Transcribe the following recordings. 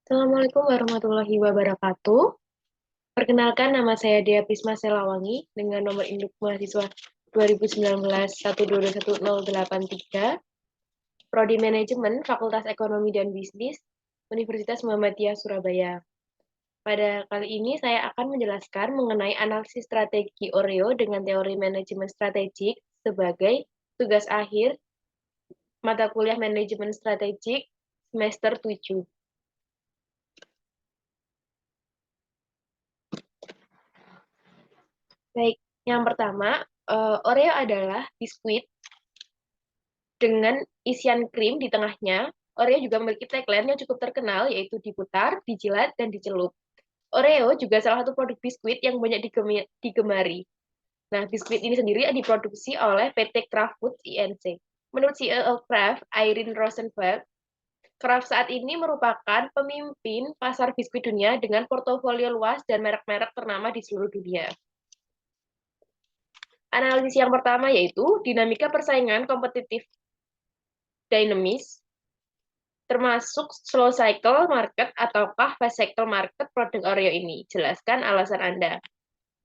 Assalamualaikum warahmatullahi wabarakatuh. Perkenalkan, nama saya Dea Pisma Selawangi dengan nomor induk mahasiswa 2019 1221083, Prodi Manajemen Fakultas Ekonomi dan Bisnis, Universitas Muhammadiyah Surabaya. Pada kali ini saya akan menjelaskan mengenai analisis strategi Oreo dengan teori manajemen strategik sebagai tugas akhir mata kuliah manajemen strategik semester 7. Baik, yang pertama, Oreo adalah biskuit dengan isian krim di tengahnya. Oreo juga memiliki tagline yang cukup terkenal, yaitu diputar, dijilat, dan dicelup. Oreo juga salah satu produk biskuit yang banyak digemari. Nah, biskuit ini sendiri diproduksi oleh PT Kraft Foods Inc. Menurut CEO Kraft, Irene Rosenberg, Kraft saat ini merupakan pemimpin pasar biskuit dunia dengan portofolio luas dan merek-merek ternama di seluruh dunia. Analisis yang pertama yaitu dinamika persaingan kompetitif dinamis, termasuk slow cycle market ataukah fast cycle market produk Oreo ini. Jelaskan alasan Anda.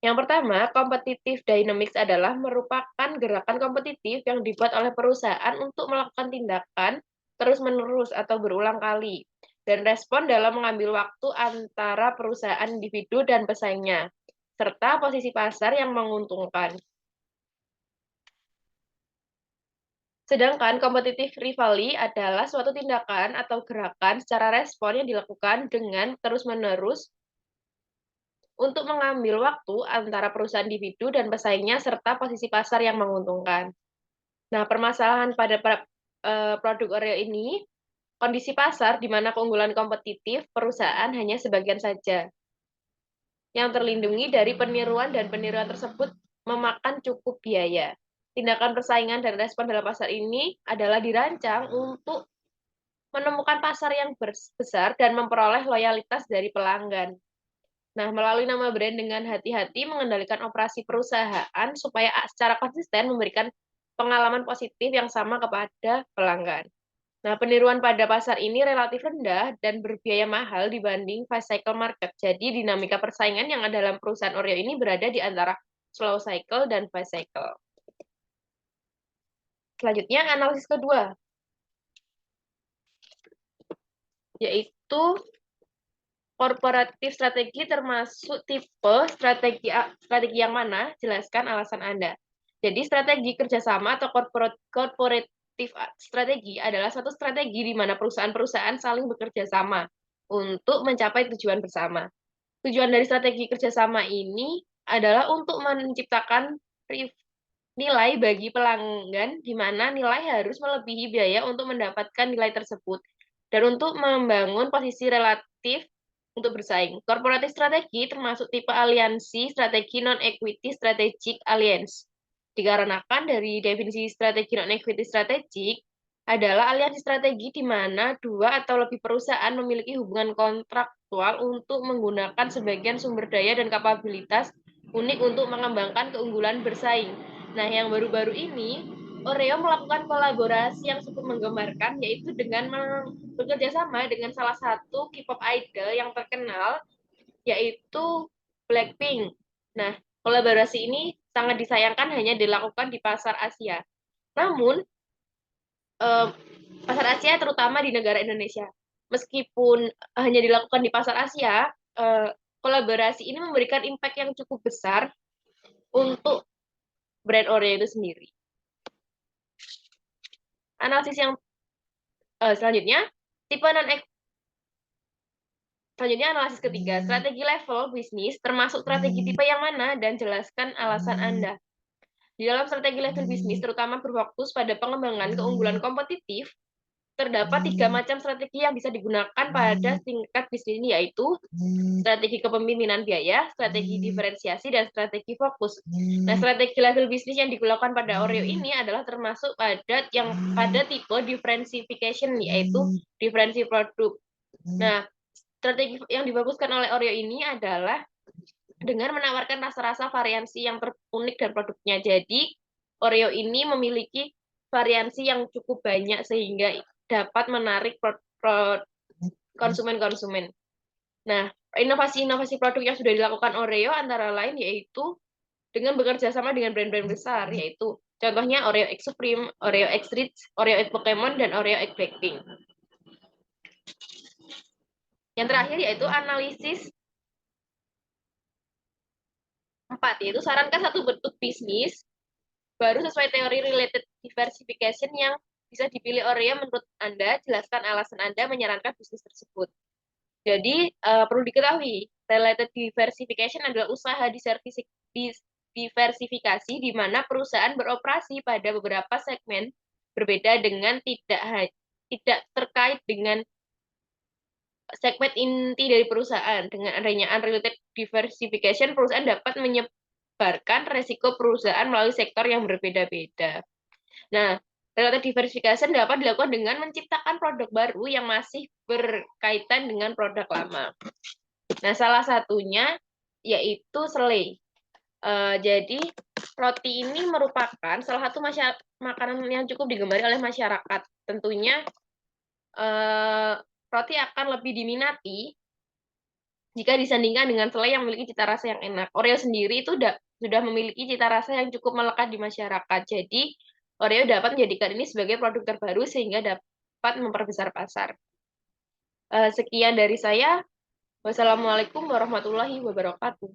Yang pertama, competitive dynamics adalah merupakan gerakan kompetitif yang dibuat oleh perusahaan untuk melakukan tindakan terus-menerus atau berulang kali, dan respon dalam mengambil waktu antara perusahaan individu dan pesaingnya, serta posisi pasar yang menguntungkan. Sedangkan competitive rivalry adalah suatu tindakan atau gerakan secara respon yang dilakukan dengan terus-menerus untuk mengambil waktu antara perusahaan individu dan pesaingnya serta posisi pasar yang menguntungkan. Nah, permasalahan pada produk Oreo ini, kondisi pasar di mana keunggulan kompetitif perusahaan hanya sebagian saja. Yang terlindungi dari peniruan dan peniruan tersebut memakan cukup biaya. Tindakan persaingan dan respon dalam pasar ini adalah dirancang untuk menemukan pasar yang besar dan memperoleh loyalitas dari pelanggan. Nah, melalui nama brand dengan hati-hati mengendalikan operasi perusahaan supaya secara konsisten memberikan pengalaman positif yang sama kepada pelanggan. Nah, peniruan pada pasar ini relatif rendah dan berbiaya mahal dibanding fast cycle market. Jadi, dinamika persaingan yang ada dalam perusahaan Oreo ini berada di antara slow cycle dan fast cycle. Selanjutnya, analisis kedua, yaitu korporatif strategi termasuk tipe strategi yang mana? Jelaskan alasan Anda. Jadi strategi kerjasama atau korporatif strategi adalah satu strategi di mana perusahaan-perusahaan saling bekerja sama untuk mencapai tujuan bersama. Tujuan dari strategi kerjasama ini adalah untuk menciptakan nilai bagi pelanggan, di mana nilai harus melebihi biaya untuk mendapatkan nilai tersebut, dan untuk membangun posisi relatif untuk bersaing. Korporatif strategi termasuk tipe aliansi strategi non-equity strategic alliance. Dikarenakan dari definisi strategi non-equity strategic adalah aliansi strategi di mana dua atau lebih perusahaan memiliki hubungan kontraktual untuk menggunakan sebagian sumber daya dan kapabilitas unik untuk mengembangkan keunggulan bersaing. Nah, yang baru-baru ini, Oreo melakukan kolaborasi yang cukup menggemarkan, yaitu dengan bekerja sama dengan salah satu K-pop idol yang terkenal, yaitu Blackpink. Nah, kolaborasi ini sangat disayangkan hanya dilakukan di pasar Asia. Namun, pasar Asia terutama di negara Indonesia. Meskipun hanya dilakukan di pasar Asia, kolaborasi ini memberikan impact yang cukup besar untuk brand Oreo itu sendiri. Analisis yang selanjutnya, tipe non selanjutnya analisis ketiga, strategi level bisnis termasuk strategi tipe yang mana dan jelaskan alasan Anda. Di dalam strategi level bisnis terutama berfokus pada pengembangan keunggulan kompetitif, terdapat 3 macam strategi yang bisa digunakan pada tingkat bisnis ini, yaitu strategi kepemimpinan biaya, strategi diferensiasi, dan strategi fokus. Nah, strategi level bisnis yang digunakan pada Oreo ini adalah termasuk pada tipe differentiation, yaitu diferensi produk. Nah, strategi yang dibaguskan oleh Oreo ini adalah dengan menawarkan rasa-rasa variansi yang unik dan produknya. Jadi, Oreo ini memiliki variansi yang cukup banyak sehingga dapat menarik konsumen-konsumen. Nah, inovasi-inovasi produk yang sudah dilakukan Oreo antara lain yaitu dengan bekerja sama dengan brand-brand besar, yaitu contohnya Oreo X Supreme, Oreo X Rich, Oreo X Pokemon, dan Oreo X Blackpink. Yang terakhir yaitu analisis 4, yaitu sarankan satu bentuk bisnis baru sesuai teori related diversification yang bisa dipilih Oreo menurut Anda, jelaskan alasan Anda menyarankan bisnis tersebut. Jadi, perlu diketahui, related diversification adalah usaha diversifikasi di mana perusahaan beroperasi pada beberapa segmen berbeda dengan tidak terkait dengan segmen inti dari perusahaan. Dengan adanya unrelated diversification, perusahaan dapat menyebarkan resiko perusahaan melalui sektor yang berbeda-beda. Nah, related diversification dapat dilakukan dengan menciptakan produk baru yang masih berkaitan dengan produk lama. Nah, salah satunya yaitu selai. Jadi, roti ini merupakan salah satu makanan yang cukup digemari oleh masyarakat. Tentunya, roti akan lebih diminati jika disandingkan dengan selai yang memiliki cita rasa yang enak. Oreo sendiri itu sudah memiliki cita rasa yang cukup melekat di masyarakat. Jadi, Oreo dapat menjadikan ini sebagai produk terbaru sehingga dapat memperbesar pasar. Sekian dari saya. Wassalamualaikum warahmatullahi wabarakatuh.